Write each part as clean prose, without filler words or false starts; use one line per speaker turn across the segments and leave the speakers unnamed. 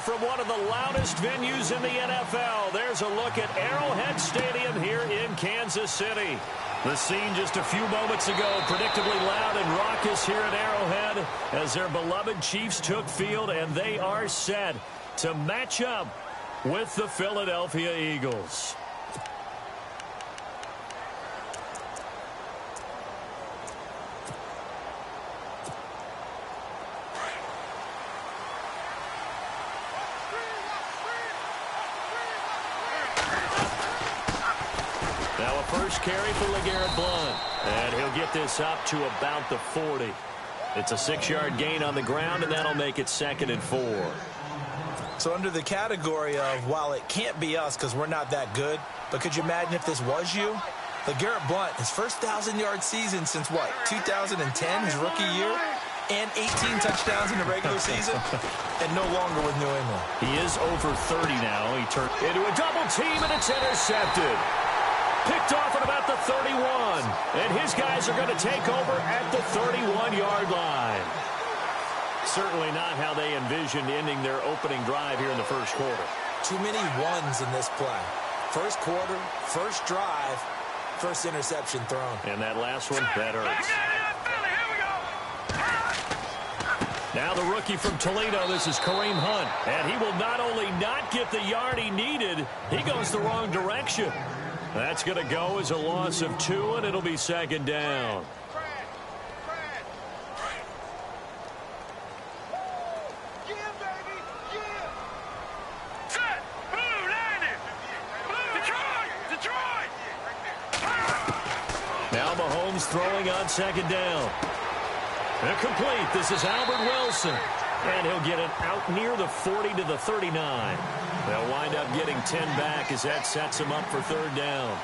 from one of the loudest venues in the NFL. There's a look at Arrowhead Stadium here in Kansas City. The scene just a few moments ago, predictably loud and raucous here at Arrowhead as their beloved Chiefs took field, and they are set to match up with the Philadelphia Eagles. Now a first carry for LeGarrette Blount, and he'll get this up to about the 40. It's a 6-yard gain on the ground, and that'll make it 2nd and 4.
So under the category of, while it can't be us because we're not that good, but could you imagine if this was you? LeGarrette Blount, his first 1,000-yard season since what, 2010, his rookie year? And 18 touchdowns in the regular season, and no longer with New England.
He is over 30 now. He turned into a double team, and it's intercepted. Picked off at about the 31, and his guys are going to take over at the 31-yard line. Certainly not how they envisioned ending their opening drive here in the first quarter.
Too many ones in this play. First quarter, first drive, first interception thrown.
And that last one, that hurts. Now the rookie from Toledo, this is Kareem Hunt. And he will not only not get the yard he needed, he goes the wrong direction. That's going to go as a loss of 2, and it'll be 2nd down. Now Mahomes throwing on 2nd down. Incomplete. This is Albert Wilson. And he'll get it out near the 40 to the 39. They'll wind up getting 10 back as that sets them up for 3rd down.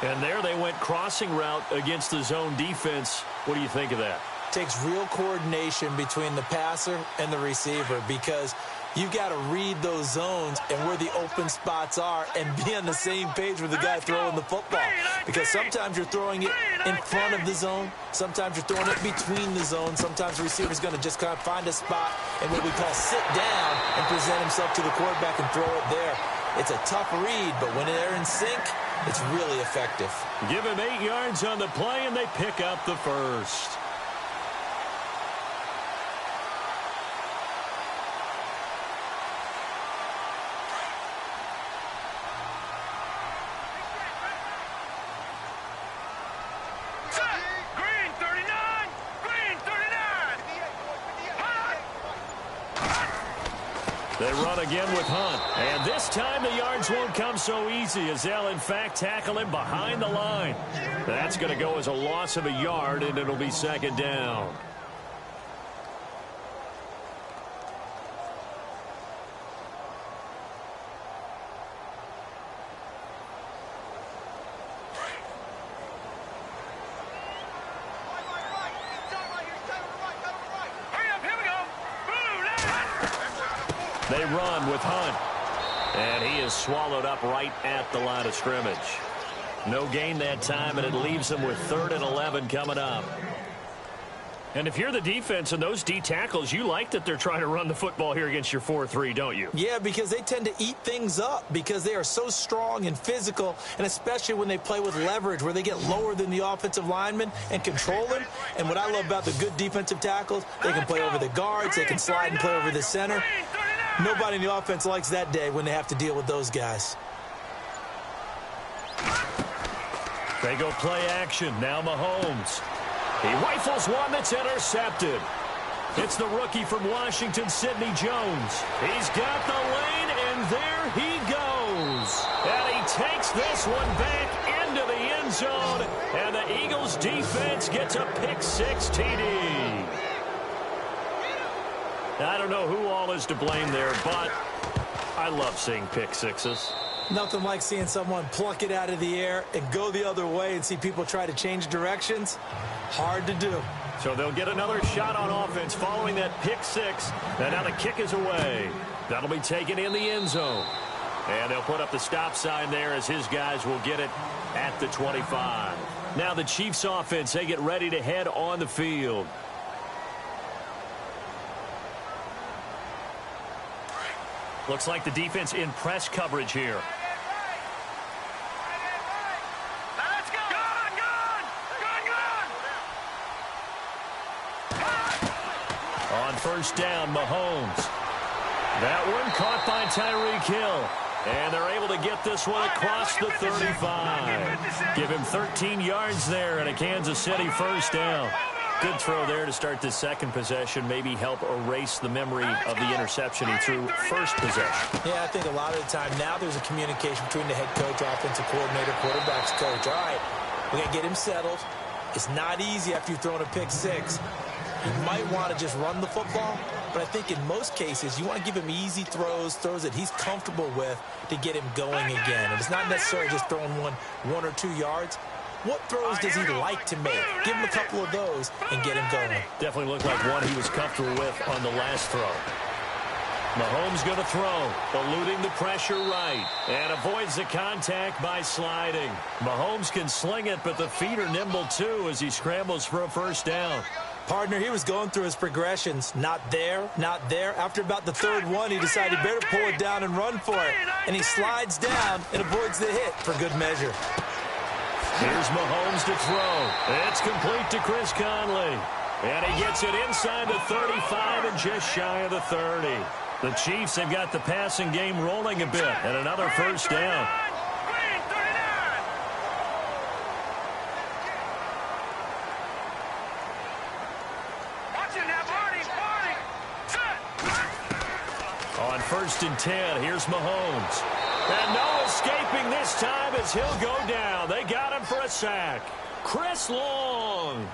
And there they went crossing route against the zone defense. What do you think of that?
Takes real coordination between the passer and the receiver because you've got to read those zones and where the open spots are and be on the same page with the guy throwing the football. Because sometimes you're throwing it in front of the zone. Sometimes you're throwing it between the zones. Sometimes the receiver's going to just kind of find a spot and what we call sit down and present himself to the quarterback and throw it there. It's a tough read, but when they're in sync, it's really effective.
Give him 8 yards on the play, and they pick up the first. They run again with Hunt. And this time the yards won't come so easy as they'll, in fact, tackle him behind the line. That's going to go as a loss of a yard, and it'll be 2nd down. They run with Hunt. And he is swallowed up right at the line of scrimmage. No gain that time, and it leaves them with 3rd and 11 coming up. And if you're the defense and those D tackles, you like that they're trying to run the football here against your 4-3, don't you?
Yeah, because they tend to eat things up because they are so strong and physical, and especially when they play with leverage where they get lower than the offensive lineman and control them. And what I love about the good defensive tackles, they can play over the guards, they can slide and play over the center. Nobody in the offense likes that day when they have to deal with those guys.
They go play action. Now Mahomes. He rifles one that's intercepted. It's the rookie from Washington, Sidney Jones. He's got the lane, and there he goes. And he takes this one back into the end zone, and the Eagles defense gets a pick-6 TD. I don't know who all is to blame there, but I love seeing pick-6s.
Nothing like seeing someone pluck it out of the air and go the other way and see people try to change directions. Hard to do.
So they'll get another shot on offense following that pick-6. And now the kick is away. That'll be taken in the end zone. And they'll put up the stop sign there as his guys will get it at the 25. Now the Chiefs offense, they get ready to head on the field. Looks like the defense in press coverage here.
Let's go.
On first down, Mahomes. That one caught by Tyreek Hill. And they're able to get this one across the 35. Give him 13 yards there and a Kansas City first down. Good throw there to start this second possession. Maybe help erase the memory of the interception he threw first possession.
Yeah, I think a lot of the time now there's a communication between the head coach, offensive coordinator, quarterback's coach. All right, we got to get him settled. It's not easy after you've thrown a pick six. You might want to just run the football, but I think in most cases you want to give him easy throws that he's comfortable with to get him going again. And it's not necessarily just throwing one or 2 yards. What throws does he like to make? Give him a couple of those and get him going.
Definitely looked like one he was comfortable with on the last throw. Mahomes going to throw, eluding the pressure right, and avoids the contact by sliding. Mahomes can sling it, but the feet are nimble too as he scrambles for a first down.
Partner, he was going through his progressions. Not there, not there. After about the third one, he decided he better pull it down and run for it. And he slides down and avoids the hit for good measure.
Here's Mahomes to throw. It's complete to Chris Conley. And he gets it inside the 35 and just shy of the 30. The Chiefs have got the passing game rolling a bit. And another first down. On first and 10, here's Mahomes. And no escaping this time as he'll go down. They got him for a sack. Chris Long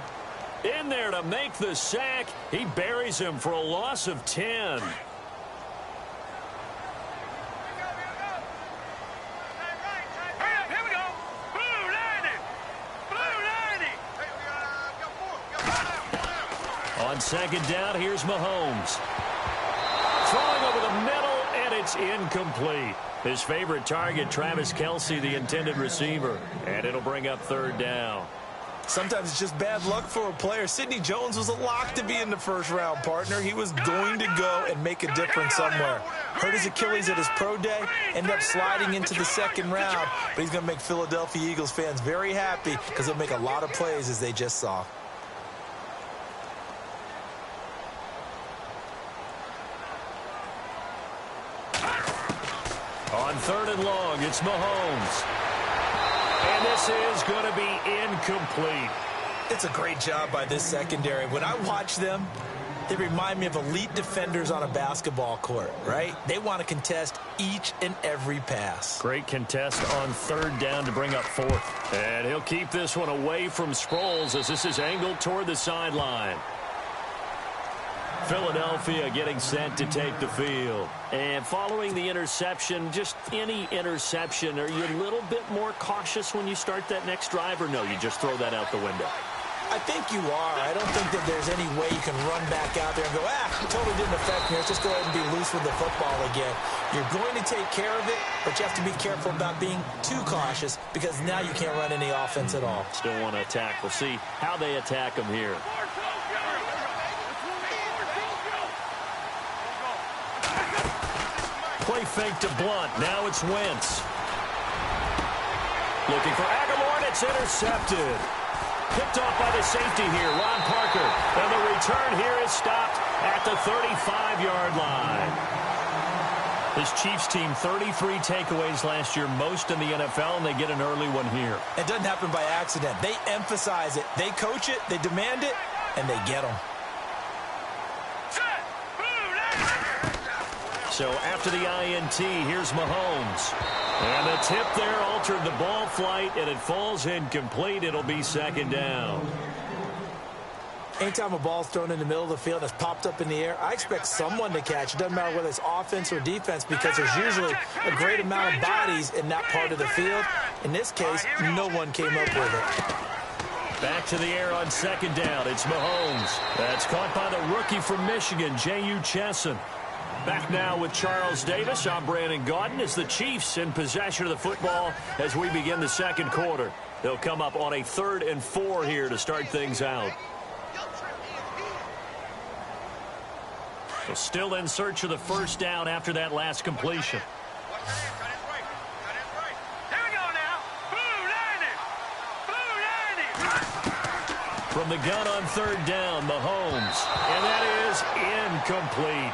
in there to make the sack. He buries him for a loss of 10. On second down, here's Mahomes. Throwing over the middle, and it's incomplete. His favorite target, Travis Kelce, the intended receiver. And it'll bring up third down.
Sometimes it's just bad luck for a player. Sidney Jones was a lock to be in the first round, partner. He was going to go and make a difference somewhere. Hurt his Achilles at his pro day, ended up sliding into the second round. But he's going to make Philadelphia Eagles fans very happy because he'll make a lot of plays as they just saw.
On third and long, it's Mahomes. And this is going to be incomplete.
It's a great job by this secondary. When I watch them, they remind me of elite defenders on a basketball court, right? They want to contest each and every pass.
Great contest on third down to bring up fourth. And he'll keep this one away from Sproles as this is angled toward the sideline. Philadelphia getting set to take the field. And following the interception, just any interception, are you a little bit more cautious when you start that next drive, or no, you just throw that out the window?
I think you are. I don't think that there's any way you can run back out there and go, it totally didn't affect me. Let's just go ahead and be loose with the football again. You're going to take care of it, but you have to be careful about being too cautious because now you can't run any offense at all.
Still want to attack. We'll see how they attack them here. Play fake to Blunt. Now it's Wentz. Looking for Aguilar, and it's intercepted. Picked off by the safety here, Ron Parker. And the return here is stopped at the 35-yard line. This Chiefs team, 33 takeaways last year, most in the NFL, and they get an early one here.
It doesn't happen by accident. They emphasize it. They coach it, they demand it, and they get them.
So after the INT, here's Mahomes. And the tip there altered the ball flight, and it falls incomplete. It'll be second down.
Anytime a ball's thrown in the middle of the field and it's popped up in the air, I expect someone to catch. It doesn't matter whether it's offense or defense because there's usually a great amount of bodies in that part of the field. In this case, no one came up with it.
Back to the air on second down. It's Mahomes. That's caught by the rookie from Michigan, J.U. Chesson. Back now with Charles Davis. I'm Brandon Gaudin. As the Chiefs in possession of the football as we begin the second quarter. They'll come up on a 3rd and 4 here to start things out. So still in search of the first down after that last completion.
Here we go now. Blue 90. Blue 90.
From the gun on third down, Mahomes. And that is incomplete.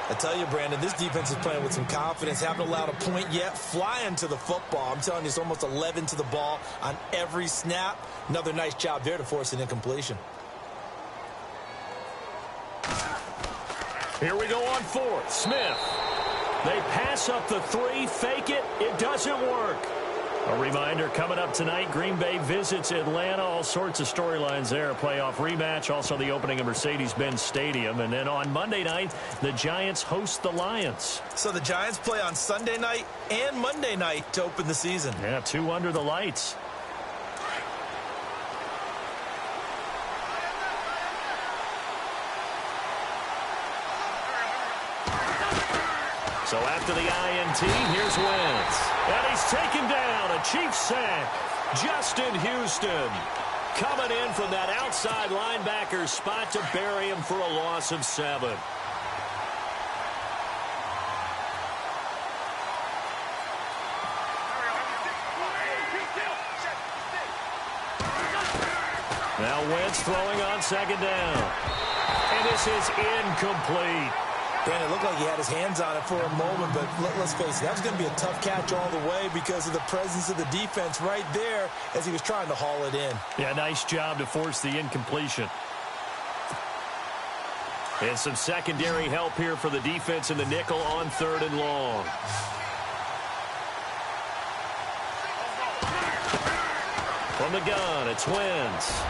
I tell you, Brandon, this defense is playing with some confidence. Haven't allowed a point yet. Flying to the football. I'm telling you, it's almost 11 to the ball on every snap. Another nice job there to force an incompletion.
Here we go on fourth. Smith. They pass up the 3, fake it. It doesn't work. A reminder, coming up tonight, Green Bay visits Atlanta. All sorts of storylines there. A playoff rematch. Also the opening of Mercedes-Benz Stadium. And then on Monday night, the Giants host the Lions.
So the Giants play on Sunday night and Monday night to open the season.
Yeah, 2 under the lights. So after the INT, here's Wentz. And he's taken down. A Chiefs sack. Justin Houston coming in from that outside linebacker spot to bury him for a loss of 7. Now Wentz throwing on second down. And this is incomplete.
Brandon, it looked like he had his hands on it for a moment, but let's face it, that was going to be a tough catch all the way because of the presence of the defense right there as he was trying to haul it in.
Yeah, nice job to force the incompletion. And some secondary help here for the defense in the nickel on third and long. From the gun, it's Wentz.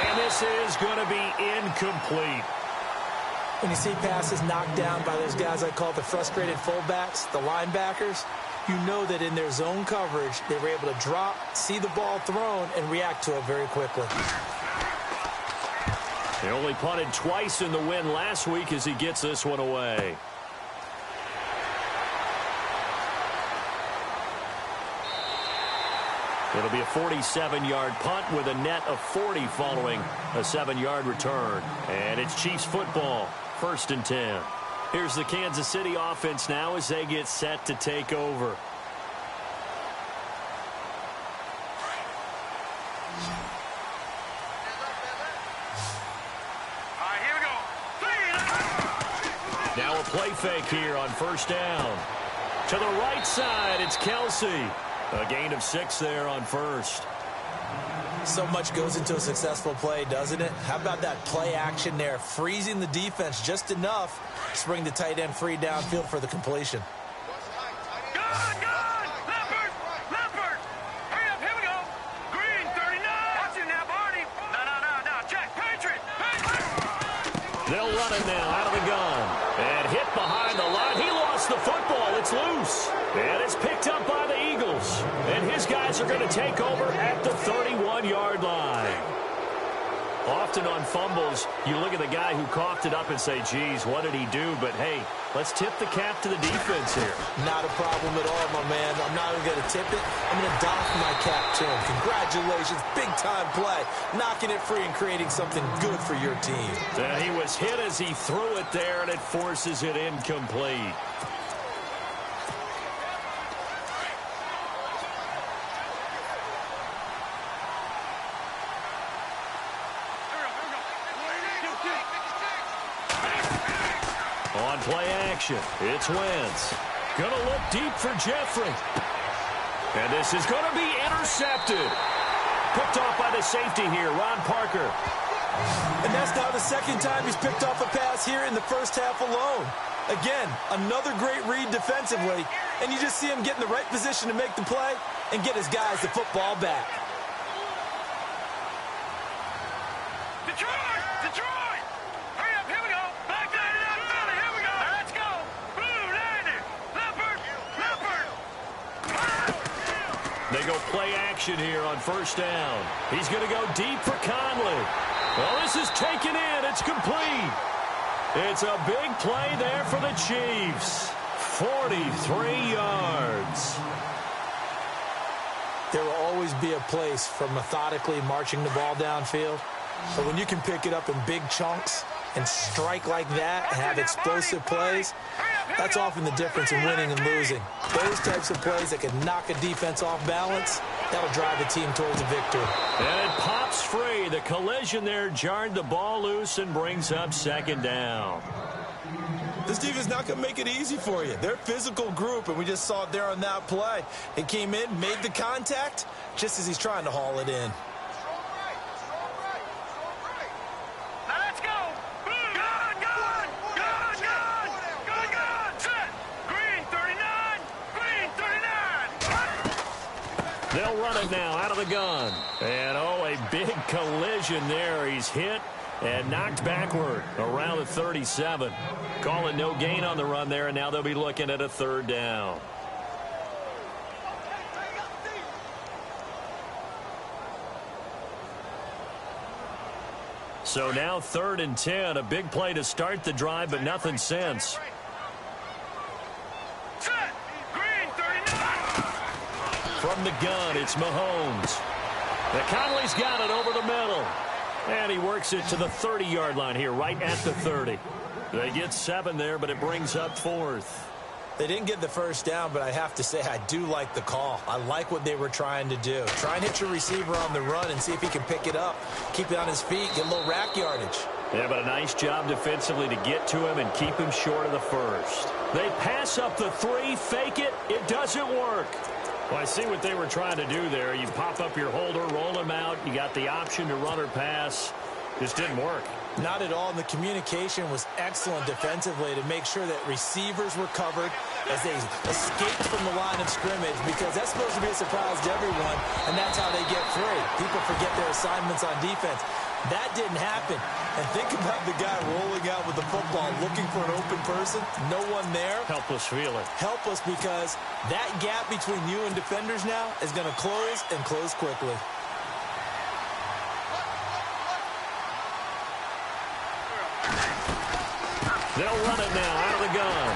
And this is going to be incomplete.
When you see passes knocked down by those guys I call the frustrated fullbacks, the linebackers, you know that in their zone coverage, they were able to drop, see the ball thrown, and react to it very quickly.
They only punted twice in the win last week as he gets this one away. It'll be a 47-yard punt with a net of 40 following a 7-yard return. And it's Chiefs football, 1st and 10. Here's the Kansas City offense now as they get set to take over.
All right, here we go.
Now a play fake here on first down. To the right side, it's Kelsey. A gain of 6 there on first.
So much goes into a successful play, doesn't it? How about that play action there? Freezing the defense just enough to bring the tight end free downfield for the completion.
Good. Leopard. Hurry up, here we go. Green 39. Watch it now, Barney. No. Check. Patriot.
They'll run it now out of the gun. And hit behind the line. He lost the football. It's loose. And it's picked up by the Eagles. And his guys are going to take over at the 31-yard line. Often on fumbles, you look at the guy who coughed it up and say, geez, what did he do? But, hey, let's tip the cap to the defense here.
Not a problem at all, my man. I'm not even going to tip it. I'm going to doff my cap to him. Congratulations. Big-time play. Knocking it free and creating something good for your team.
He was hit as he threw it there, and it forces it incomplete. On play action, it's Wentz. Going to look deep for Jeffrey. And this is going to be intercepted. Picked off by the safety here, Ron Parker.
And that's now the second time he's picked off a pass here in the first half alone. Again, another great read defensively, and you just see him get in the right position to make the play and get his guys the football back.
Detroit. Hurry up, here we go. Back down to that Philly, here we go. Let's go. Blue 90. Leopard.
They go play action here on first down. He's going to go deep for Conley. Well, this is taken in. It's complete. It's a big play there for the Chiefs. 43 yards.
There will always be a place for methodically marching the ball downfield. But when you can pick it up in big chunks and strike like that, have explosive plays, that's often the difference in winning and losing. Those types of plays that can knock a defense off balance, that'll drive a team towards a victory.
And it pops free. The collision there jarred the ball loose and brings up second down.
This defense is not going to make it easy for you. They're a physical group, and we just saw it there on that play. It came in, made the contact, just as he's trying to haul it in.
Now let's go. Good, good, good, good, good, good. Set. Green 39, green 39.
They'll run it now out of the gun. And, oh, a big collision there. He's hit and knocked backward around the 37. Call it no gain on the run there, and now they'll be looking at a third down. So now 3rd and 10, a big play to start the drive, but nothing since.
Set. Green 39.
From the gun, it's Mahomes. Conley's got it over the middle. And he works it to the 30-yard line here, right at the 30. They get 7 there, but it brings up 4th.
They didn't get the first down, but I have to say I do like the call. I like what they were trying to do. Try and hit your receiver on the run and see if he can pick it up, keep it on his feet, get a little rack yardage.
Yeah, but a nice job defensively to get to him and keep him short of the first. They pass up the 3, fake it. It doesn't work. Well, I see what they were trying to do there. You pop up your holder, roll him out. You got the option to run or pass. Just didn't work.
Not at all, and the communication was excellent defensively to make sure that receivers were covered as they escaped from the line of scrimmage, because that's supposed to be a surprise to everyone, and that's how they get free. People forget their assignments on defense. That didn't happen. And think about the guy rolling out with the football, looking for an open person, no one there.
Helpless feeling.
Helpless, because that gap between you and defenders now is going to close and close quickly.
They'll run it now out of the gun.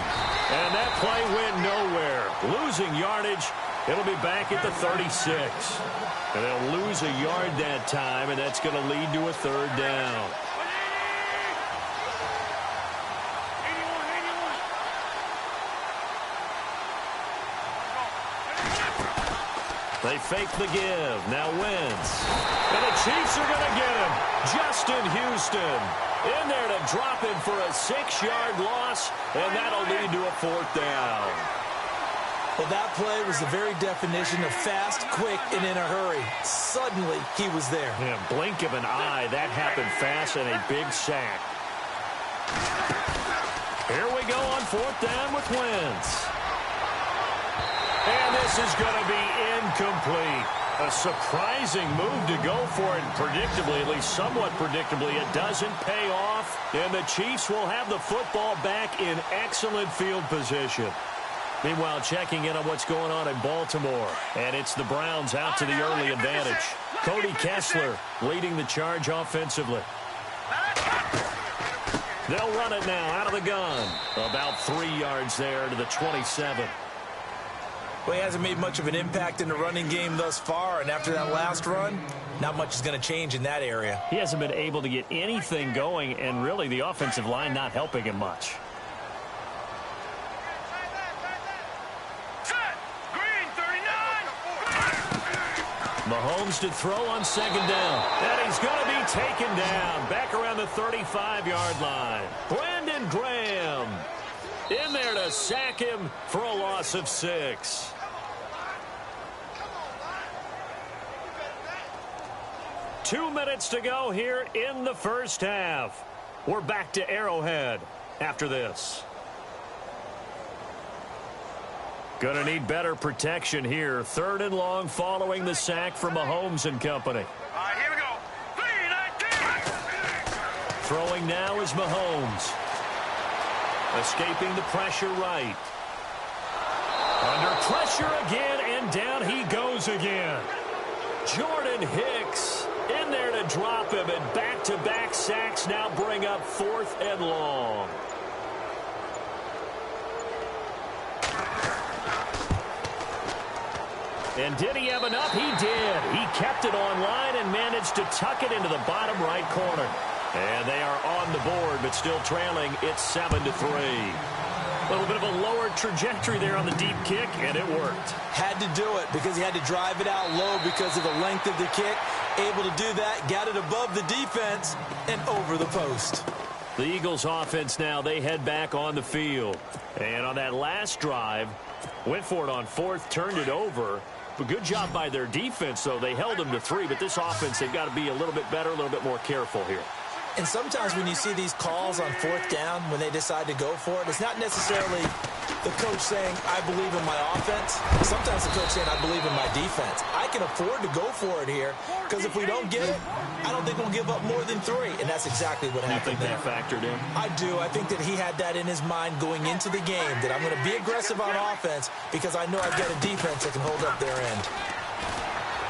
And that play went nowhere. Losing yardage. It'll be back at the 36. And they'll lose a yard that time, and that's going to lead to a third down. They fake the give. Now Wentz. And the Chiefs are going to get him. Justin Houston in there to drop him for a 6-yard loss, and that'll lead to a fourth down.
Well, that play was the very definition of fast, quick, and in a hurry. Suddenly, he was there.
Yeah, blink of an eye. That happened fast, and a big sack. Here we go on fourth down with Wentz. And this is going to be incomplete. A surprising move to go for it, predictably, at least somewhat predictably. It doesn't pay off, and the Chiefs will have the football back in excellent field position. Meanwhile, checking in on what's going on in Baltimore. And it's the Browns out to the early advantage. Cody Kessler leading the charge offensively. They'll run it now out of the gun. About 3 yards there to the 27.
Well, he hasn't made much of an impact in the running game thus far, and after that last run, not much is going to change in that area.
He hasn't been able to get anything going, and really the offensive line not helping him much. Mahomes to throw on second down. And he's going to be taken down back around the 35-yard line. Brandon Graham in there to sack him for a loss of 6. Two minutes to go here in the first half. We're back to Arrowhead after this. Going to need better protection here. 3rd and long following the sack from Mahomes and company.
All right, here we go. 3-19.
Throwing now is Mahomes. Escaping the pressure right. Under pressure again, and down he goes again. Jordan Hicks in there to drop him, and back-to-back sacks now bring up 4th and long. And did he have enough? He did. He kept it on line and managed to tuck it into the bottom right corner. And they are on the board, but still trailing. It's 7-3. A little bit of a lower trajectory there on the deep kick, and it worked.
Had to do it because he had to drive it out low because of the length of the kick. Able to do that, got it above the defense, and over the post.
The Eagles offense now, they head back on the field. And on that last drive, went for it on fourth, turned it over. But good job by their defense, though. They held them to 3, but this offense, they've got to be a little bit better, a little bit more careful here.
And sometimes when you see these calls on fourth down, when they decide to go for it, it's not necessarily the coach saying, I believe in my offense. Sometimes the coach saying, I believe in my defense. I can afford to go for it here because if we don't get it, I don't think we'll give up more than 3. And that's exactly what happened there.
You think that factored in?
I do. I think that he had that in his mind going into the game, that I'm going to be aggressive on offense because I know I've got a defense that can hold up their end.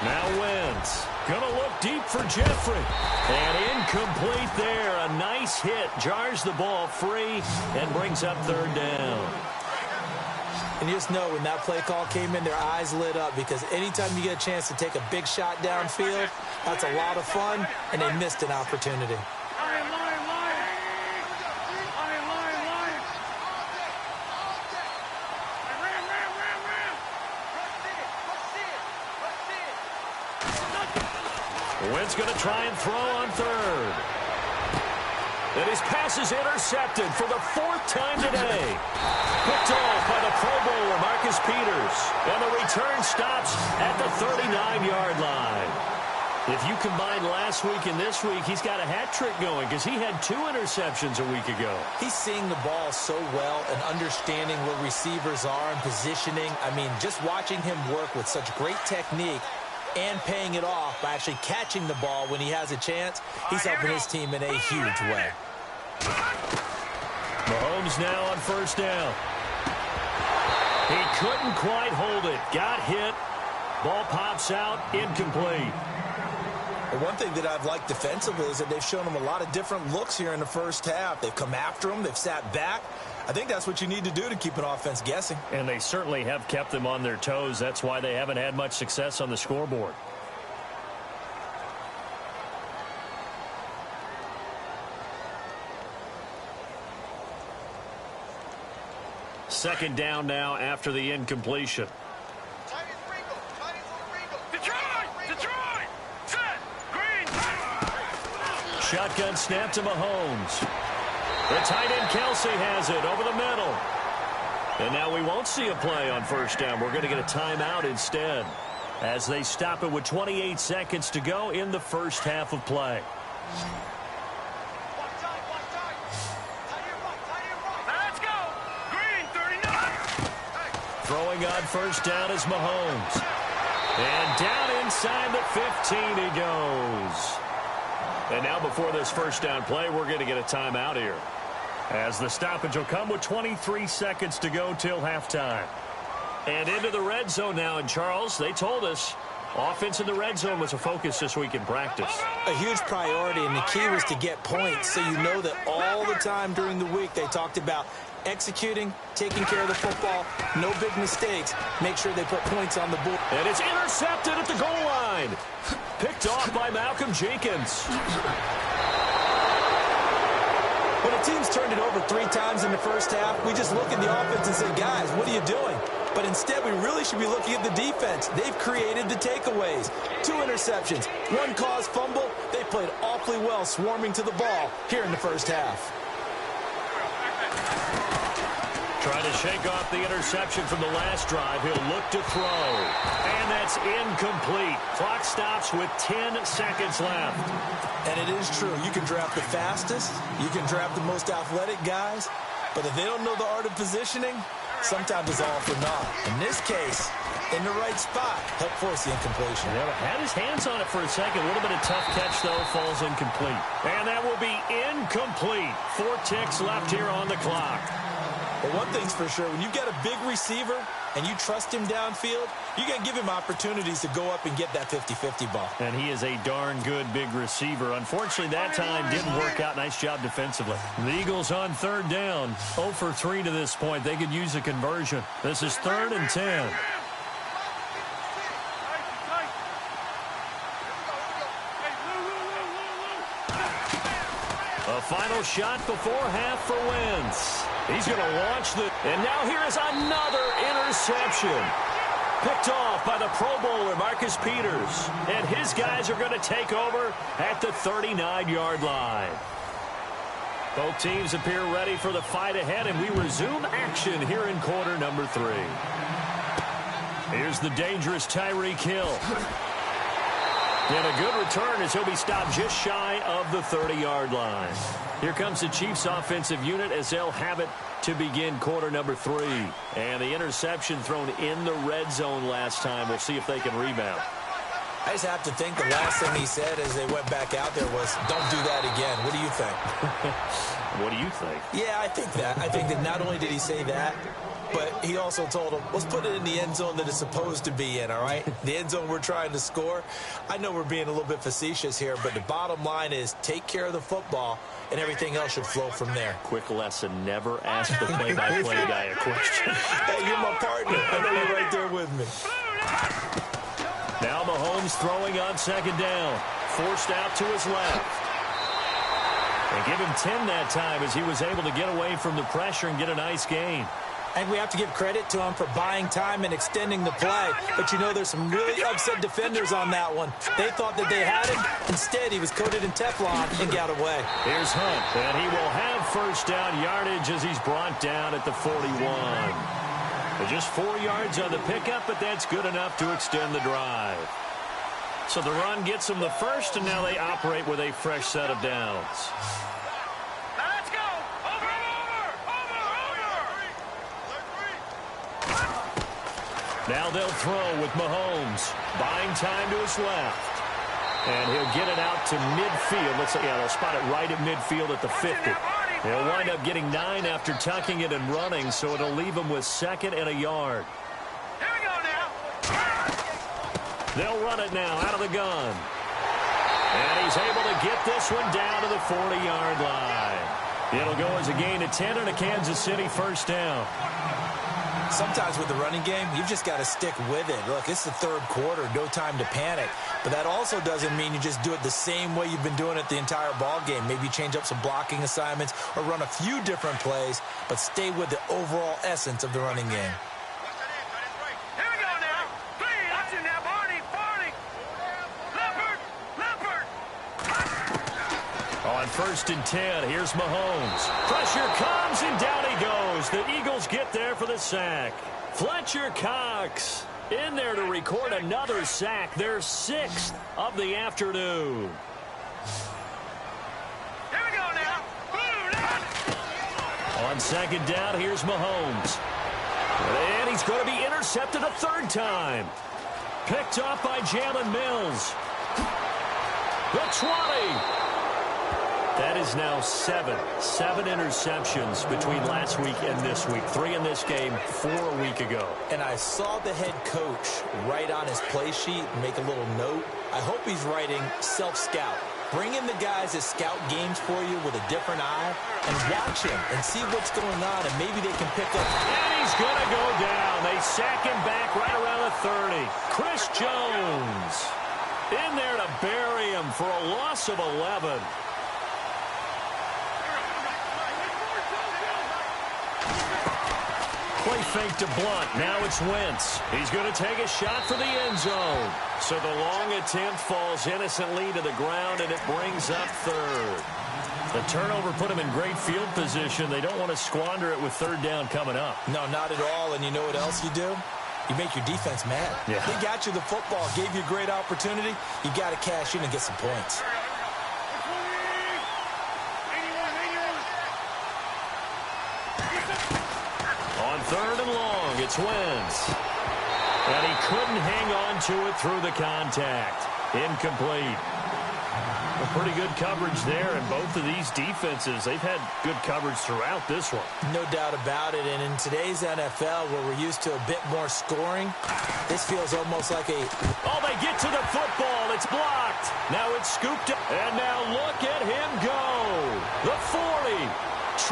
Now Wentz. Gonna look deep for Jeffrey. And incomplete there. A nice hit. Jars the ball free and brings up third down.
And you just know when that play call came in, their eyes lit up because anytime you get a chance to take a big shot downfield, that's a lot of fun, and they missed an opportunity.
Wentz going to try and throw on third. And his pass is intercepted for the 4th time today. Picked off by the Pro Bowler, Marcus Peters. And the return stops at the 39-yard line. If you combine last week and this week, he's got a hat trick going because he had 2 interceptions a week ago.
He's seeing the ball so well and understanding where receivers are and positioning. I mean, just watching him work with such great technique and paying it off by actually catching the ball when he has a chance, he's helping his team in a huge way.
Mahomes now on first down. He couldn't quite hold it. Got hit. Ball pops out. Incomplete.
Well, one thing that I've liked defensively is that they've shown him a lot of different looks here in the first half. They've come after him. They've sat back. I think that's what you need to do to keep an offense guessing.
And they certainly have kept them on their toes. That's why they haven't had much success on the scoreboard. Second down now after the incompletion.
Detroit! Set! Green!
Shotgun snap to Mahomes. The tight end Kelsey has it over the middle. And now we won't see a play on first down. We're going to get a timeout instead as they stop it with 28 seconds to go in the first half of play.
Let's go! Green, 39!
Throwing on first down is Mahomes. And down inside the 15 he goes. And now before this first down play, we're going to get a timeout here, as the stoppage will come with 23 seconds to go till halftime. And into the red zone now. And Charles, they told us offense in the red zone was a focus this week in practice.
A huge priority, and the key was to get points, so you know that all the time during the week they talked about executing, taking care of the football, no big mistakes, make sure they put points on the board.
And it's intercepted at the goal line. Picked off by Malcolm Jenkins.
When a team's turned it over 3 times in the first half, we just look at the offense and say, guys, what are you doing? But instead, we really should be looking at the defense. They've created the takeaways. 2 interceptions, 1 caused fumble. They played awfully well swarming to the ball here in the first half.
Trying to shake off the interception from the last drive. He'll look to throw. And that's incomplete. Clock stops with 10 seconds left.
And it is true. You can draft the fastest. You can draft the most athletic guys. But if they don't know the art of positioning, sometimes it's all for naught. In this case, in the right spot, helped force the incompletion.
Yeah, had his hands on it for a second. A little bit of tough catch, though. Falls incomplete. And that will be incomplete. 4 ticks left here on the clock.
But one thing's for sure, when you've got a big receiver and you trust him downfield, you got to give him opportunities to go up and get that 50-50 ball.
And he is a darn good big receiver. Unfortunately, that time didn't work out. Nice job defensively. The Eagles on third down. 0 for 3 to this point. They could use a conversion. This is 3rd and 10. A final shot before half for Wentz. He's going to launch the... And now here is another interception. Picked off by the Pro Bowler, Marcus Peters. And his guys are going to take over at the 39-yard line. Both teams appear ready for the fight ahead, and we resume action here in quarter number 3. Here's the dangerous Tyreek Hill. And a good return as he'll be stopped just shy of the 30-yard line. Here comes the Chiefs offensive unit as they'll have it to begin quarter number 3. And the interception thrown in the red zone last time. We'll see if they can rebound.
I just have to think the last thing he said as they went back out there was, don't do that again. What do you think?
What do you think?
Yeah, I think that. I think that not only did he say that, but he also told him, let's put it in the end zone that it's supposed to be in, all right? The end zone we're trying to score. I know we're being a little bit facetious here, but the bottom line is take care of the football, and everything else should flow from there.
Quick lesson, never ask the play-by-play guy a question.
Hey, you're my partner. I know you're right there with me.
Now Mahomes throwing on second down. Forced out to his left. They give him 10 that time as he was able to get away from the pressure and get a nice gain.
And we have to give credit to him for buying time and extending the play. But, you know, there's some really upset defenders on that one. They thought that they had him. Instead, he was coated in Teflon and got away.
Here's Hunt, and he will have first down yardage as he's brought down at the 41. Just 4 yards on the pickup, but that's good enough to extend the drive. So the run gets them the first, and now they operate with a fresh set of downs.
Let's go! Over!
Now they'll throw with Mahomes. Buying time to his left. And he'll get it out to midfield. They'll spot it right at midfield at the 50. He'll wind up getting 9 after tucking it and running, so it'll leave him with 2nd and a yard.
Here we go now.
They'll run it now out of the gun. And he's able to get this one down to the 40-yard line. It'll go as a gain of 10 and a Kansas City first down.
Sometimes with the running game, you've just got to stick with it. Look, it's the third quarter, no time to panic. But that also doesn't mean you just do it the same way you've been doing it the entire ball game. Maybe change up some blocking assignments or run a few different plays, but stay with the overall essence of the running game.
Here we go now. Please, that's in there, Barney. Leopard.
On 1st and 10, here's Mahomes. Pressure comes, and down he goes. The Eagles get there for the sack. Fletcher Cox in there to record another sack, their 6th of the afternoon.
Here we go now.
On 2nd down, here's Mahomes. And he's going to be intercepted a 3rd time. Picked off by Jalen Mills. The 20. That is now 7 interceptions between last week and this week. 3 in this game, 4 a week ago.
And I saw the head coach write on his play sheet and make a little note. I hope he's writing self-scout. Bring in the guys that scout games for you with a different eye and watch him and see what's going on, and maybe they can pick up.
And he's going to go down. They sack him back right around the 30. Chris Jones in there to bury him for a loss of 11. Play fake to Blunt. Now it's Wentz. He's going to take a shot for the end zone. So the long attempt falls innocently to the ground, and it brings up 3rd. The turnover put him in great field position. They don't want to squander it with 3rd down coming up.
No, not at all. And you know what else you do? You make your defense mad.
Yeah.
They got you the football, gave you a great opportunity. You got to cash in and get some points.
On 3rd and long, it's Wentz. And he couldn't hang on to it through the contact. Incomplete. A pretty good coverage there, and both of these defenses, they've had good coverage throughout this one.
No doubt about it, and in today's NFL, where we're used to a bit more scoring, this feels almost like a...
Oh, they get to the football. It's blocked. Now it's scooped up. And now look at him go. The 40,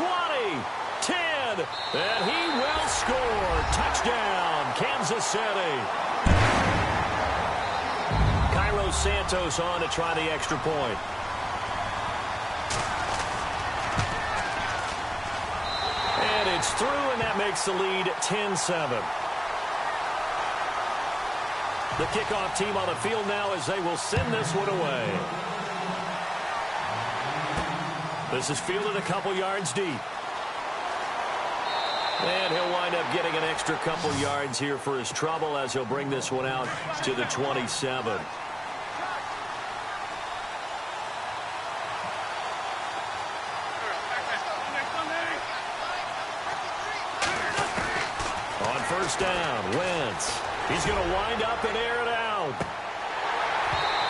20, 10, and he will score. Touchdown, Kansas City. Cairo Santos on to try the extra point. It's through, and that makes the lead 10-7. The kickoff team on the field now as they will send this one away. This is fielded a couple yards deep. And he'll wind up getting an extra couple yards here for his trouble as he'll bring this one out to the 27. On first down, Wentz. He's going to wind up and air it out.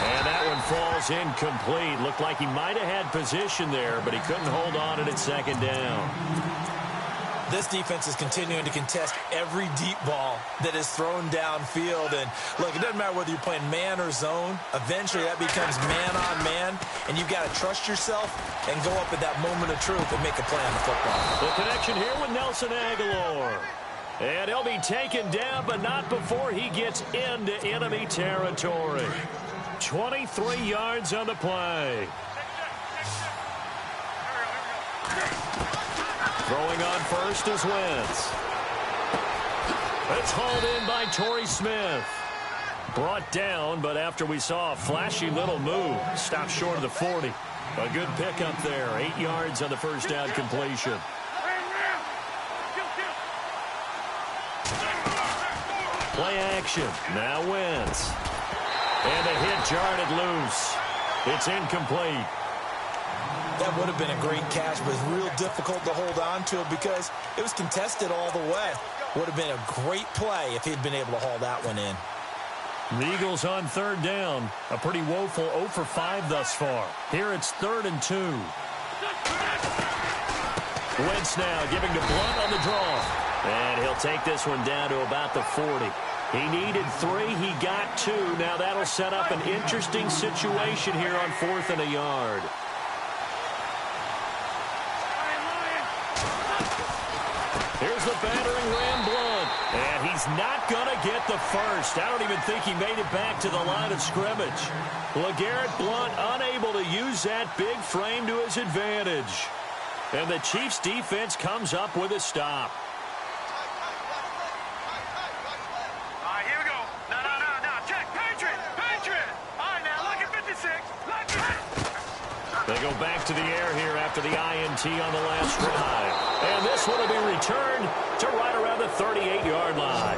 And that one falls incomplete. Looked like he might have had position there, but he couldn't hold on at second down.
This defense is continuing to contest every deep ball that is thrown downfield. And, look, it doesn't matter whether you're playing man or zone. Eventually, that becomes man-on-man, and you've got to trust yourself and go up at that moment of truth and make a play on the football.
The connection here with Nelson Agholor. And he'll be taken down, but not before he gets into enemy territory. 23 yards on the play. Throwing on first is Wentz. It's hauled in by Torrey Smith. Brought down, but after we saw a flashy little move, stopped short of the 40. A good pickup there. 8 yards on the first down completion. Play action. Now Wentz. And the hit jarred loose. It's incomplete.
That would have been a great catch, but it's real difficult to hold on to it because it was contested all the way. Would have been a great play if he'd been able to haul that one in.
The Eagles on third down. A pretty woeful 0 for 5 thus far. Here it's 3rd and 2. Wentz now giving to Blunt on the draw. And he'll take this one down to about the 40. He needed 3. He got 2. Now that'll set up an interesting situation here on 4th and a yard. Here's the battering ram, Blunt. And he's not going to get the first. I don't even think he made it back to the line of scrimmage. LeGarrette Blunt unable to use that big frame to his advantage. And the Chiefs defense comes up with a stop.
Here we go. No. Check. Patriot. All right, now look at 56.
They go back to the air here after the INT on the last drive. And this one will be returned to right around the 38-yard line.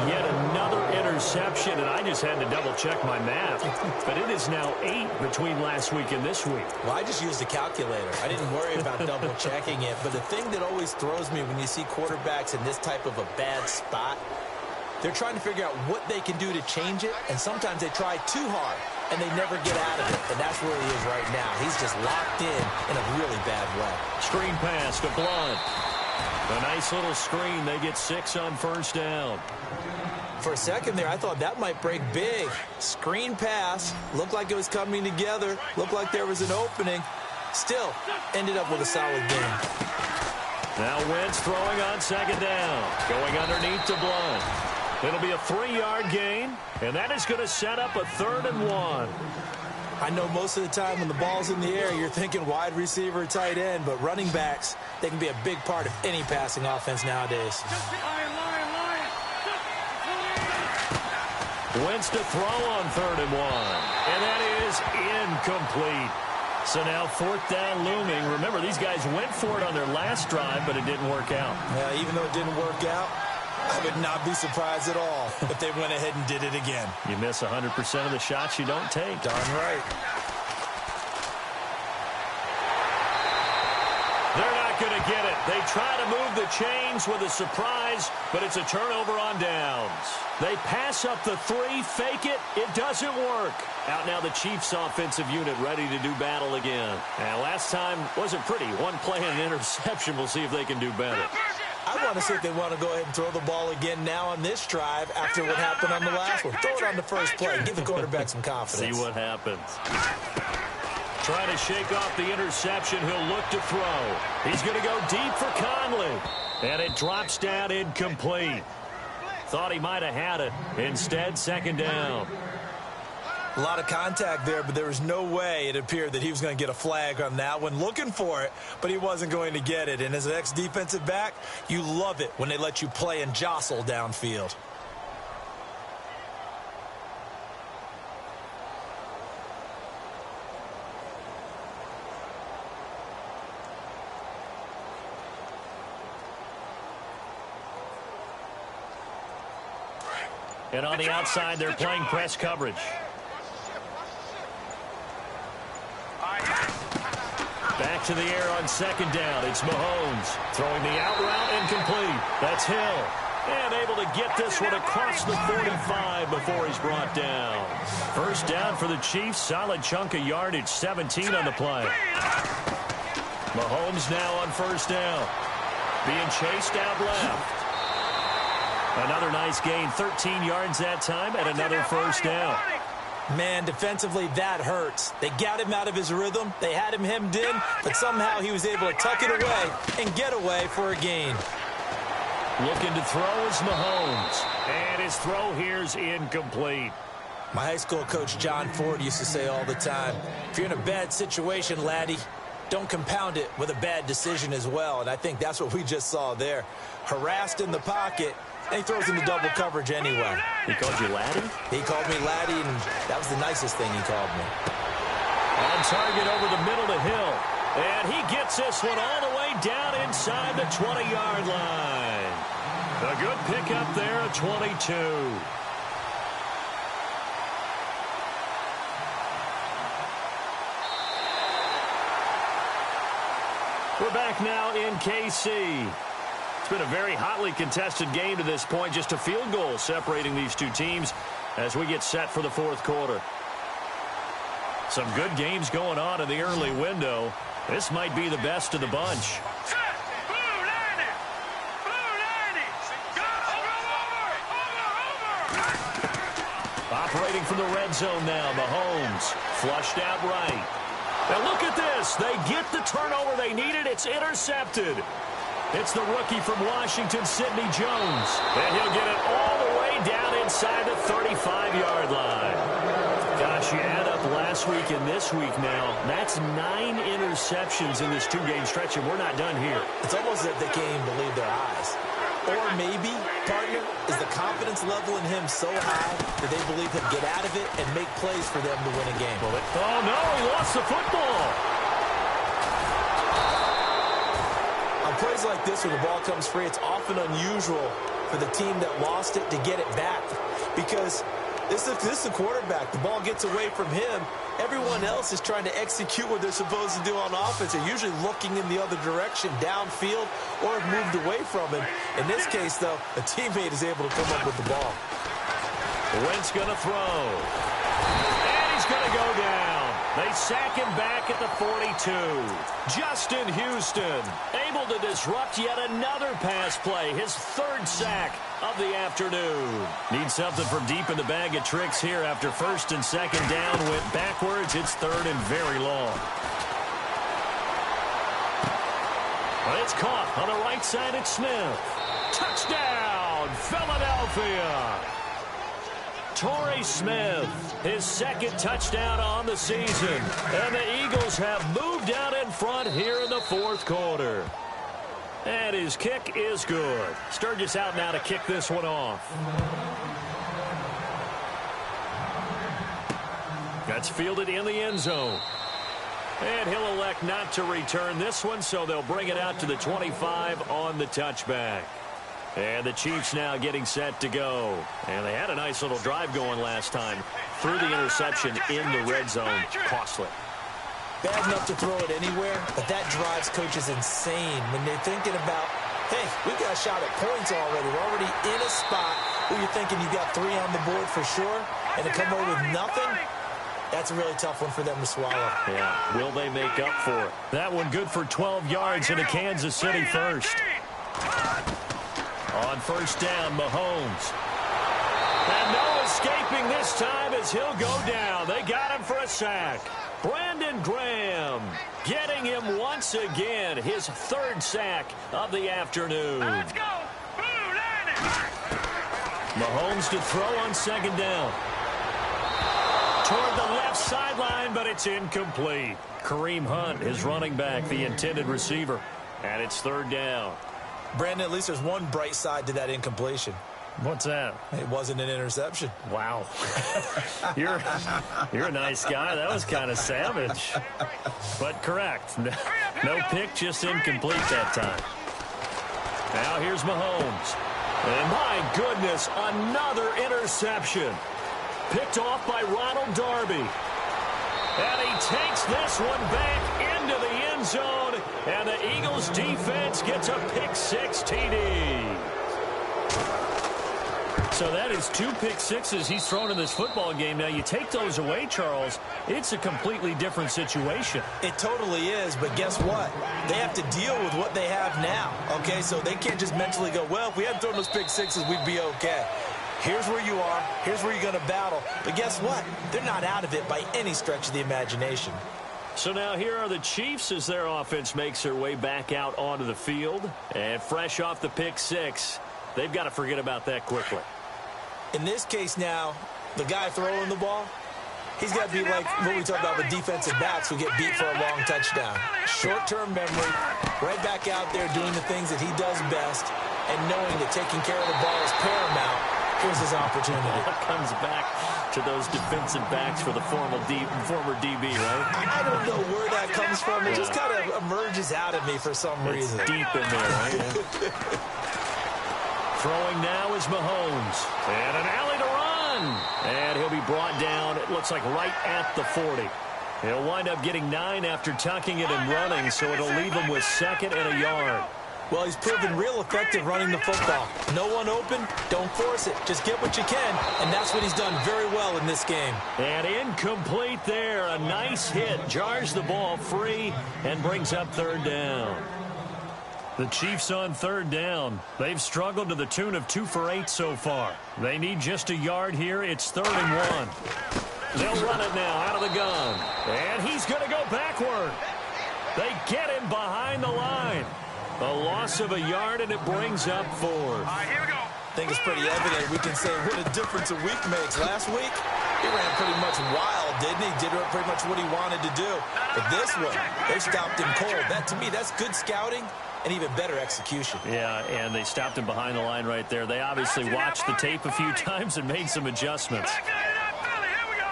Yet another interception, and I just had to double-check my math. But it is now 8 between last week and this week.
Well, I just used a calculator. I didn't worry about double-checking it. But the thing that always throws me when you see quarterbacks in this type of a bad spot, they're trying to figure out what they can do to change it, and sometimes they try too hard, and they never get out of it. And that's where he is right now. He's just locked in a really bad way.
Screen pass to Blunt. A nice little screen. They get 6 on first down.
For a second there, I thought that might break big. Screen pass. Looked like it was coming together. Looked like there was an opening. Still, ended up with a solid game.
Now Wentz throwing on second down. Going underneath to Blunt. It'll be a 3-yard gain, and that is going to set up a 3rd and 1.
I know most of the time when the ball's in the air, you're thinking wide receiver, tight end, but running backs, they can be a big part of any passing offense nowadays.
Wentz to throw on 3rd and 1, and that is incomplete. So now 4th down looming. Remember, these guys went for it on their last drive, but it didn't work out.
Even though it didn't work out, I would not be surprised at all if they went ahead and did it again.
You miss 100% of the shots you don't take.
Darn right.
They're not going to get it. They try to move the chains with a surprise, but it's a turnover on downs. They pass up the 3, fake it. It doesn't work. Out now the Chiefs offensive unit ready to do battle again. And last time wasn't pretty. One play and an interception. We'll see if they can do better.
I want to see if they want to go ahead and throw the ball again now on this drive after what happened on the last one. Throw it on the first play. Give the quarterback some confidence.
See what happens. Trying to shake off the interception. He'll look to throw. He's going to go deep for Conley. And it drops down incomplete. Thought he might have had it. Instead, 2nd down.
A lot of contact there, but there was no way it appeared that he was going to get a flag on that one. Looking for it, but he wasn't going to get it. And as an ex-defensive back, you love it when they let you play and jostle downfield.
And on the outside, they're playing press coverage. Back to the air on second down. It's Mahomes throwing the out route incomplete. That's Hill. And able to get this one across the 45 before he's brought down. First down for the Chiefs. Solid chunk of yardage. 17 on the play. Mahomes now on first down. Being chased out left. Another nice gain. 13 yards that time and another first down.
Man, defensively, that hurts. They got him out of his rhythm. They had him hemmed in, but somehow he was able to tuck it away and get away for a gain.
Looking to throw is Mahomes. And his throw here's incomplete.
My high school coach, John Ford, used to say all the time, if you're in a bad situation, laddie, don't compound it with a bad decision as well. And I think that's what we just saw there. Harassed in the pocket. And he throws into double coverage anyway.
He called you laddie?
He called me laddie, and that was the nicest thing he called me.
On target over the middle to Hill. And he gets this one all the way down inside the 20-yard line. A good pickup there at 22. We're back now in KC. It's been a very hotly contested game to this point. Just a field goal separating these two teams as we get set for the fourth quarter. Some good games going on in the early window. This might be the best of the bunch. Operating from the red zone now, Mahomes flushed out right. And look at this. They get the turnover they needed. It's intercepted. It's the rookie from Washington, Sidney Jones. And he'll get it all the way down inside the 35-yard line. Gosh, you add up last week and this week now. That's 9 interceptions in this two-game stretch, and we're not done here.
It's almost that they can't even believe their eyes. Or maybe, partner, is the confidence level in him so high that they believe he'll get out of it and make plays for them to win a game.
Oh, no, he lost the football.
On plays like this where the ball comes free, it's often unusual for the team that lost it to get it back. Because this is the quarterback. The ball gets away from him. Everyone else is trying to execute what they're supposed to do on offense. They're usually looking in the other direction, downfield, or have moved away from him. In this case, though, a teammate is able to come up with the ball.
Wentz going to throw. And he's going to go down. They sack him back at the 42. Justin Houston able to disrupt yet another pass play. His third sack of the afternoon. Needs something from deep in the bag of tricks here after first and second down went backwards. It's third and very long. But it's caught on the right side at Smith. Touchdown, Philadelphia. Torrey Smith, his second touchdown on the season. And the Eagles have moved out in front here in the fourth quarter. And his kick is good. Sturgis out now to kick this one off. That's fielded in the end zone. And he'll elect not to return this one, so they'll bring it out to the 25 on the touchback. And the Chiefs now getting set to go. And they had a nice little drive going last time. Threw the interception in the red zone. Costly.
Bad enough to throw it anywhere, but that drives coaches insane when they're thinking about, hey, we got a shot at points already. We're already in a spot where you're thinking you got 3 on the board for sure, and to come away with nothing, that's a really tough one for them to swallow.
Yeah, will they make up for it? That one good for 12 yards into Kansas City first. On first down, Mahomes. And no escaping this time as he'll go down. They got him for a sack. Brandon Graham getting him once again. His third sack of the afternoon.
Let's go. Blue,
Mahomes to throw on second down. toward the left sideline, but it's incomplete. Kareem Hunt is running back, the intended receiver. And it's third down.
Brandon, at least there's one bright side to that incompletion.
What's that?
It wasn't an interception.
Wow. You're a nice guy. That was kind of savage. But correct. No pick, just incomplete that time. Now here's Mahomes. And my goodness, another interception. Picked off by Ronald Darby. And he takes this one back into the end zone. And the Eagles defense gets a pick-6 TD. So that is 2 pick-6s he's thrown in this football game. Now, you take those away, Charles, it's a completely different situation.
It totally is, but guess what? They have to deal with what they have now, okay? So they can't just mentally go, well, if we hadn't thrown those pick-6s, we'd be okay. Here's where you are. Here's where you're going to battle. But guess what? They're not out of it by any stretch of the imagination.
So now here are the Chiefs as their offense makes their way back out onto the field. And fresh off the pick-6, they've got to forget about that quickly.
In this case now, the guy throwing the ball, he's got to be like what we talk about with defensive backs who get beat for a long touchdown. Short-term memory, right back out there doing the things that he does best, and knowing that taking care of the ball is paramount. Here's his opportunity.
Comes back to those defensive backs for the former DB, right?
I don't know where that comes from. It just kind of emerges out of me for some reason.
It's deep in there, right? Throwing now is Mahomes. And an alley to run. And he'll be brought down, it looks like, right at the 40. He'll wind up getting 9 after tucking it and running, so it'll leave him with 2nd and a yard.
Well, he's proven real effective running the football. No one open, don't force it. Just get what you can, and that's what he's done very well in this game.
And incomplete there. A nice hit. Jars the ball free and brings up third down. The Chiefs on third down. They've struggled to the tune of 2 for 8 so far. They need just a yard here. It's 3rd and 1. They'll run it now out of the gun. And he's going to go backward. They get him behind the line. A loss of a yard, and it brings up 4th.
All right, here we go.
I think it's pretty evident. We can say what a difference a week makes. Last week, he ran pretty much wild, didn't he? Did pretty much what he wanted to do. But this one, they stopped him cold. That, to me, that's good scouting and even better execution.
Yeah, and they stopped him behind the line right there. They obviously watched the tape a few times and made some adjustments.
Back to Philly. Here we go.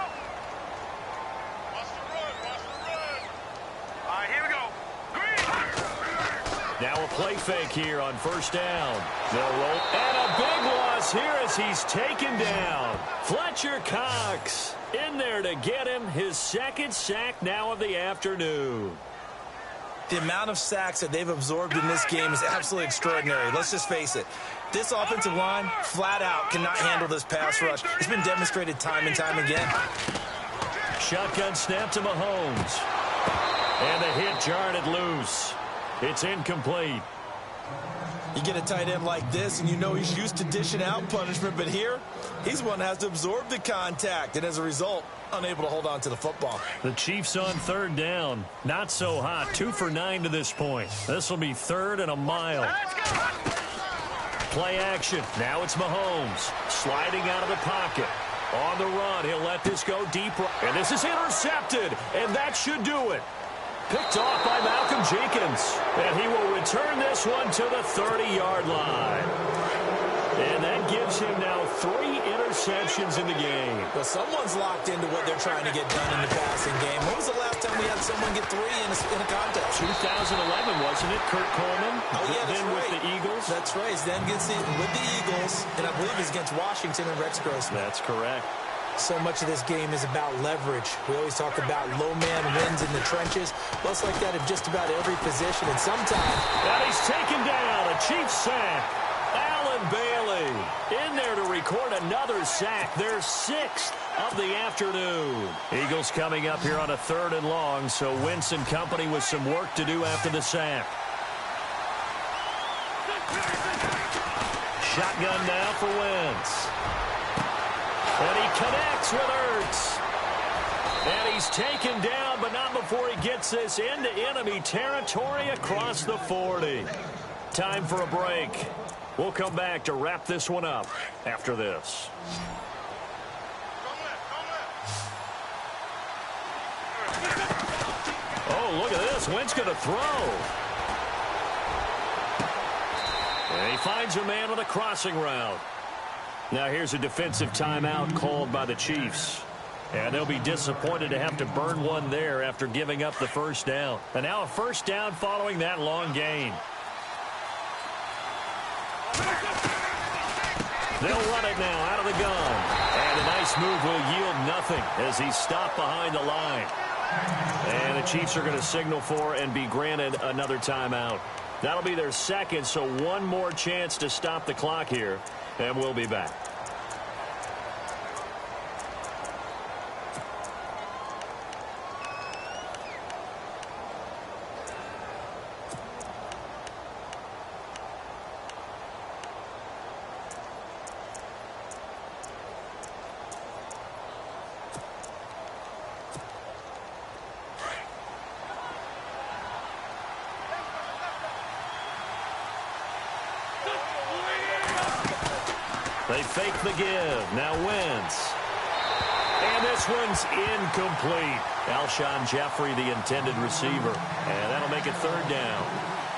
All right, here we go. Green.
Now a play fake here on first down. They'll roll. And a big loss here as he's taken down. Fletcher Cox in there to get him his 2nd sack now of the afternoon.
The amount of sacks that they've absorbed in this game is absolutely extraordinary. Let's just face it. This offensive line, flat out, cannot handle this pass rush. It's been demonstrated time and time again.
Shotgun snap to Mahomes. And the hit jarred it loose. It's incomplete.
You get a tight end like this, and you know he's used to dishing out punishment, but here, he's one that has to absorb the contact, and as a result, unable to hold on to the football.
The Chiefs on third down. Not so hot. 2 for 9 to this point. This will be 3rd and a mile. Play action. Now it's Mahomes. Sliding out of the pocket. On the run. He'll let this go deep. And this is intercepted. And that should do it. Picked off by Malcolm Jenkins. And he will return this one to the 30-yard line. And that gives him now 3 interceptions in the game.
Well, someone's locked into what they're trying to get done in the passing game. When was the last time we had someone get 3 in a contest?
2011, wasn't it? Kurt Coleman.
Oh, yeah, that's
then
right.
with the Eagles.
That's right. Then gets it with the Eagles, and I believe it's against Washington and Rex Grossman.
That's correct.
So much of this game is about leverage. We always talk about low man wins in the trenches. Well, it's like that in just about every position, and sometimes...
And he's taken down. A Chiefs sack. Allen Bailey in there to record another sack. Their 6th of the afternoon. Eagles coming up here on a 3rd and long, so Wentz and company with some work to do after the sack. Shotgun now for Wentz. And he connects with Ertz. And he's taken down, but not before he gets this into enemy territory across the 40. Time for a break. We'll come back to wrap this one up after this. Oh, look at this. Wentz going to throw. And he finds a man on a crossing route. Now here's a defensive timeout called by the Chiefs. And they'll be disappointed to have to burn one there after giving up the first down. And now a first down following that long gain. They'll run it now out of the gun. And a nice move will yield nothing as he's stopped behind the line. And the Chiefs are going to signal for and be granted another timeout. That'll be their second, so one more chance to stop the clock here. And we'll be back. They fake the give. Now Wentz. And this one's incomplete. Alshon Jeffrey, the intended receiver. And that'll make it third down.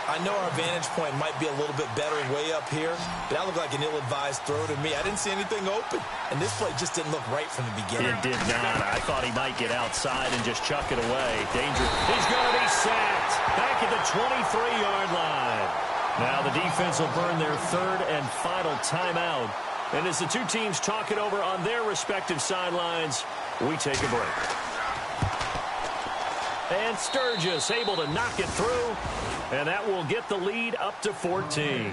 I know our vantage point might be a little bit better way up here, but that looked like an ill-advised throw to me. I didn't see anything open, and this play just didn't look right from the beginning.
It did not. I thought he might get outside and just chuck it away. Danger. He's going to be sacked. Back at the 23-yard line. Now the defense will burn their third and final timeout. And as the two teams talk it over on their respective sidelines, we take a break. And Sturgis able to knock it through, and that will get the lead up to 14.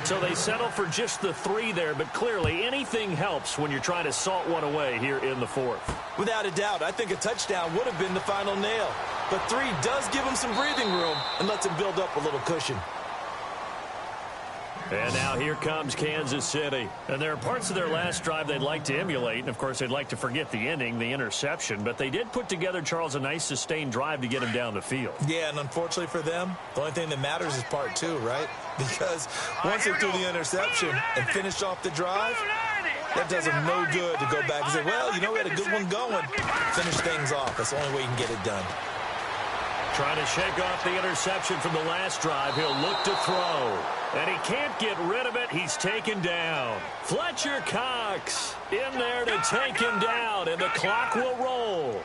So they settle for just the 3 there, but clearly anything helps when you're trying to salt one away here in the fourth.
Without a doubt, I think a touchdown would have been the final nail. But 3 does give them some breathing room and lets them build up a little cushion.
And now here comes Kansas City. And there are parts of their last drive they'd like to emulate. And, of course, they'd like to forget the ending, the interception. But they did put together, Charles, a nice sustained drive to get him down the field.
Yeah, and unfortunately for them, the only thing that matters is part 2, right? Because once they threw the interception and finished off the drive, that does them no good to go back and say, well, you know, we had a good one going. Finish things off. That's the only way you can get it done.
Trying to shake off the interception from the last drive. He'll look to throw. And he can't get rid of it. He's taken down. Fletcher Cox in there to take him down. And the clock will roll.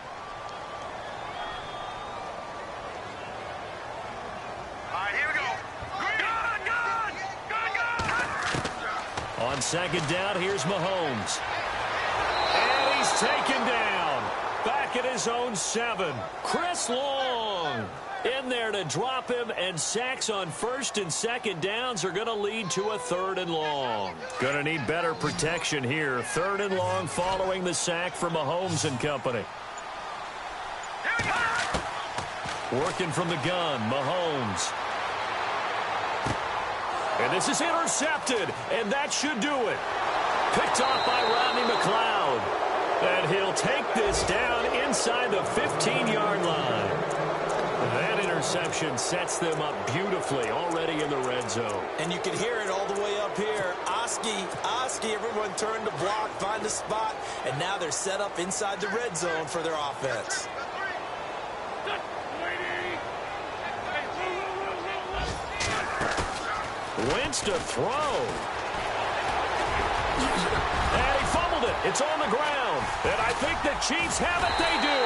All right, here we go. Good.
On second down, here's Mahomes. And he's taken down. Back at his own 7. Chris Long in there to drop him, and sacks on first and second downs are going to lead to a 3rd and long. Going to need better protection here. 3rd and long following the sack from Mahomes and company. Working from the gun, Mahomes. And this is intercepted, and that should do it. Picked off by Rodney McLeod. And he'll take this down inside the 15-yard line. That interception sets them up beautifully already in the red zone.
And you can hear it all the way up here. Oski, everyone turned to block, find a spot, and now they're set up inside the red zone for their offense.
Wentz to throw. And he fumbled it. It's on the ground. And I think the Chiefs have it. They do.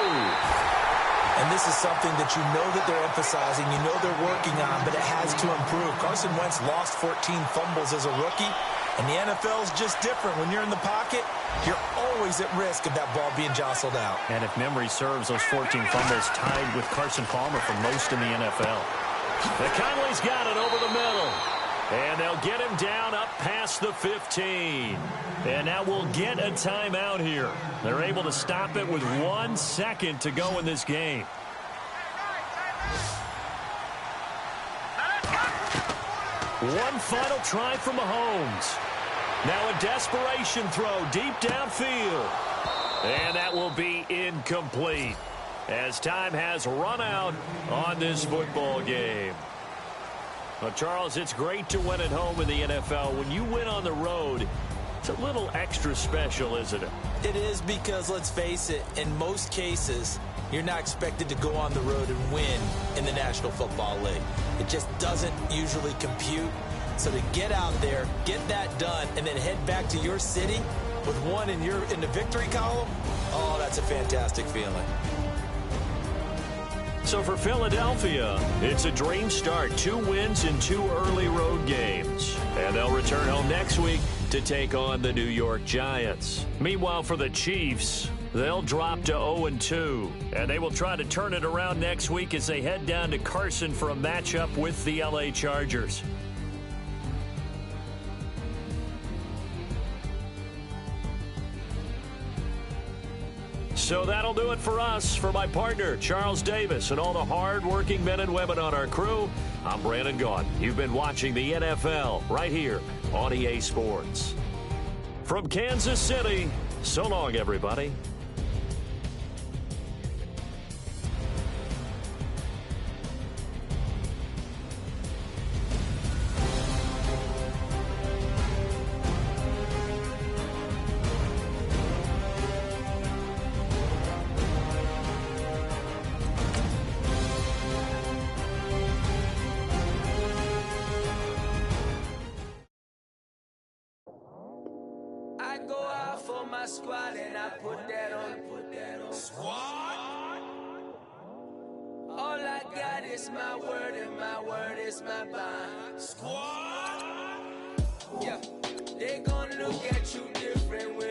And this is something that you know that they're emphasizing, you know they're working on, but it has to improve. Carson Wentz lost 14 fumbles as a rookie, and the NFL is just different. When you're in the pocket, you're always at risk of that ball being jostled out.
And if memory serves, those 14 fumbles tied with Carson Palmer for most in the NFL. McConley's got it over the middle. And they'll get him down up past the 15. And now we'll get a timeout here. They're able to stop it with 1 second to go in this game. One final try from Mahomes. Now a desperation throw deep downfield. And that will be incomplete as time has run out on this football game. Well, Charles, it's great to win at home in the NFL. When you win on the road, it's a little extra special, isn't it?
It is because, let's face it, in most cases, you're not expected to go on the road and win in the National Football League. It just doesn't usually compute. So to get out there, get that done, and then head back to your city with one in the victory column, oh, that's a fantastic feeling.
So for Philadelphia, it's a dream start. 2 wins in 2 early road games. And they'll return home next week to take on the New York Giants. Meanwhile, for the Chiefs, they'll drop to 0-2. And they will try to turn it around next week as they head down to Carson for a matchup with the LA Chargers. So that'll do it for us. For my partner, Charles Davis, and all the hard-working men and women on our crew, I'm Brandon Gaudin. You've been watching the NFL right here on EA Sports. From Kansas City, so long, everybody.
I go out for my squad and I put that on. Squad? All I got is my word and my word is my bond. Squad? Yeah, they gon' look at you different when